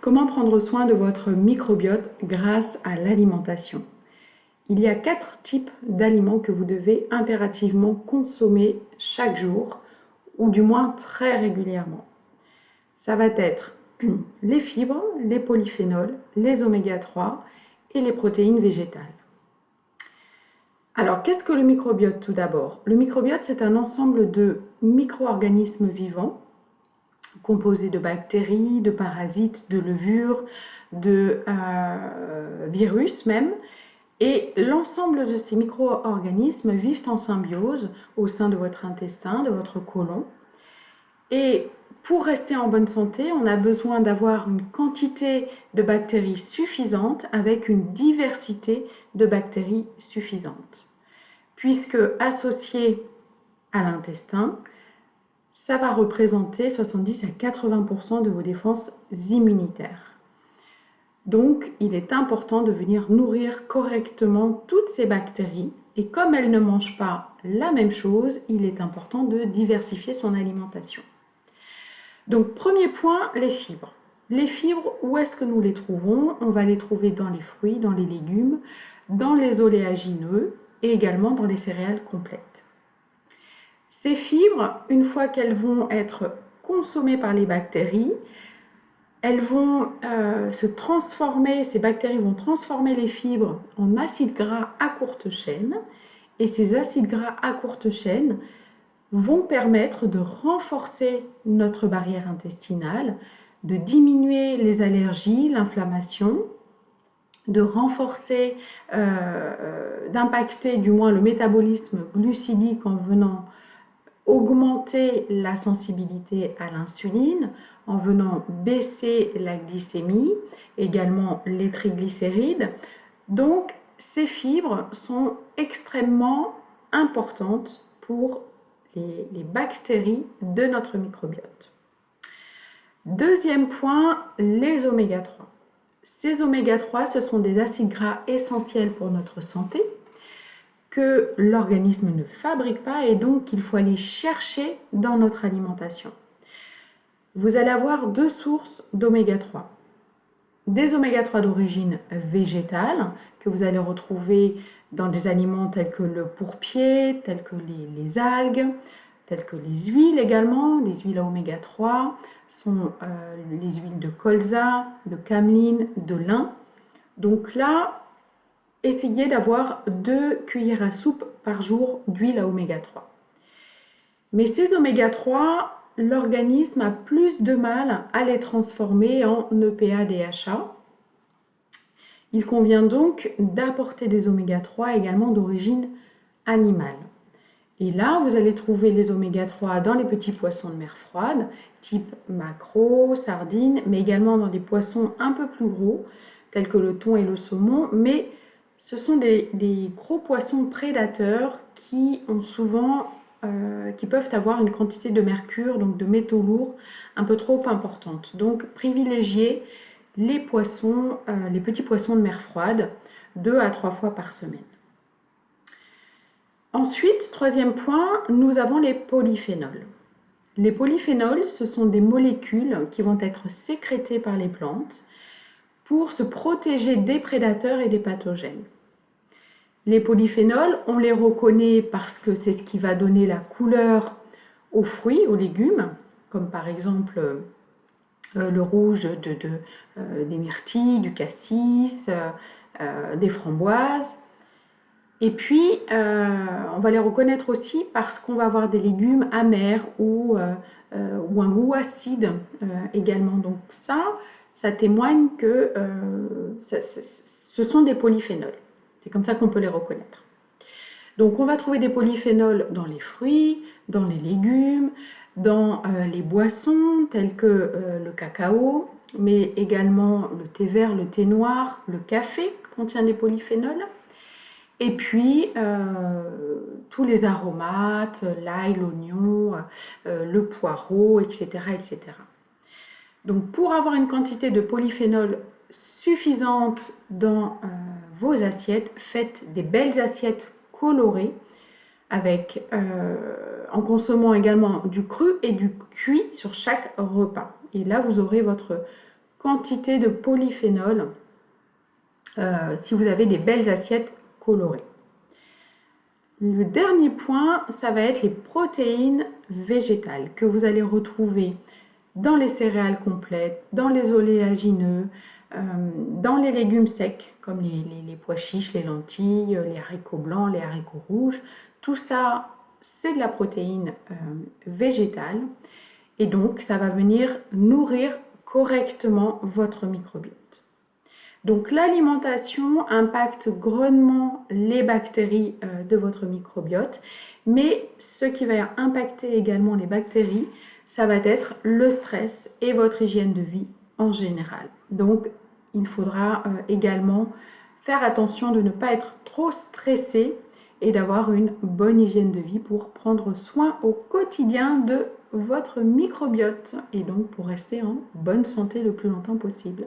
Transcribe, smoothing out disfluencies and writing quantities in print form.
Comment prendre soin de votre microbiote grâce à l'alimentation? Il y a 4 types d'aliments que vous devez impérativement consommer chaque jour, ou du moins très régulièrement. Ça va être les fibres, les polyphénols, les oméga 3 et les protéines végétales. Alors, qu'est-ce que le microbiote tout d'abord? Le microbiote, c'est un ensemble de micro-organismes vivants composés de bactéries, de parasites, de levures, de virus même. Et l'ensemble de ces micro-organismes vivent en symbiose au sein de votre intestin, de votre côlon. Et pour rester en bonne santé, on a besoin d'avoir une quantité de bactéries suffisante avec une diversité de bactéries suffisante. Puisque associé à l'intestin, ça va représenter 70 à 80% de vos défenses immunitaires. Donc, il est important de venir nourrir correctement toutes ces bactéries. Et comme elles ne mangent pas la même chose, il est important de diversifier son alimentation. Donc, premier point, les fibres. Les fibres, où est-ce que nous les trouvons? On va les trouver dans les fruits, dans les légumes, dans les oléagineux et également dans les céréales complètes. Ces fibres, une fois qu'elles vont être consommées par les bactéries, elles vont se transformer, ces bactéries vont transformer les fibres en acides gras à courte chaîne, et ces acides gras à courte chaîne vont permettre de renforcer notre barrière intestinale, de diminuer les allergies, l'inflammation, de renforcer, d'impacter du moins le métabolisme glucidique en venant augmenter la sensibilité à l'insuline, en venant baisser la glycémie, également les triglycérides. Donc, ces fibres sont extrêmement importantes pour les bactéries de notre microbiote. Deuxième point, les oméga 3. Ces oméga 3, ce sont des acides gras essentiels pour notre santé que l'organisme ne fabrique pas et donc qu'il faut aller chercher dans notre alimentation. Vous allez avoir 2 sources d'oméga 3. Des oméga 3 d'origine végétale que vous allez retrouver dans des aliments tels que le pourpier, tels que les algues, tels que les huiles également. Les huiles à oméga 3 sont les huiles de colza, de cameline, de lin. Donc là, essayez d'avoir 2 cuillères à soupe par jour d'huile à oméga 3. Mais ces oméga 3, l'organisme a plus de mal à les transformer en EPA-DHA. Il convient donc d'apporter des oméga 3 également d'origine animale. Et là, vous allez trouver les oméga 3 dans les petits poissons de mer froide, type maquereau, sardines, mais également dans des poissons un peu plus gros, tels que le thon et le saumon, mais ce sont des gros poissons prédateurs qui peuvent avoir une quantité de mercure, donc de métaux lourds, un peu trop importante. Donc, privilégiez les petits poissons de mer froide, 2 à 3 fois par semaine. Ensuite, troisième point, nous avons les polyphénols. Les polyphénols, ce sont des molécules qui vont être sécrétées par les plantes pour se protéger des prédateurs et des pathogènes. Les polyphénols, on les reconnaît parce que c'est ce qui va donner la couleur aux fruits, aux légumes, comme par exemple le rouge des myrtilles, du cassis, des framboises. Et puis, on va les reconnaître aussi parce qu'on va avoir des légumes amers ou un goût acide également. Donc ça témoigne que ce sont des polyphénols. C'est comme ça qu'on peut les reconnaître. Donc on va trouver des polyphénols dans les fruits, dans les légumes, dans les boissons telles que le cacao, mais également le thé vert, le thé noir, le café contient des polyphénols. Et puis, tous les aromates, l'ail, l'oignon, le poireau, etc., etc. Donc, pour avoir une quantité de polyphénol suffisante dans vos assiettes, faites des belles assiettes colorées en consommant également du cru et du cuit sur chaque repas. Et là, vous aurez votre quantité de polyphénol si vous avez des belles assiettes colorées. Le dernier point, ça va être les protéines végétales que vous allez retrouver dans les céréales complètes, dans les oléagineux, dans les légumes secs comme les pois chiches, les lentilles, les haricots blancs, les haricots rouges. Tout ça, c'est de la protéine végétale et donc ça va venir nourrir correctement votre microbiote. Donc l'alimentation impacte grandement les bactéries de votre microbiote, mais ce qui va impacter également les bactéries, ça va être le stress et votre hygiène de vie en général. Donc il faudra également faire attention de ne pas être trop stressé et d'avoir une bonne hygiène de vie pour prendre soin au quotidien de votre microbiote et donc pour rester en bonne santé le plus longtemps possible.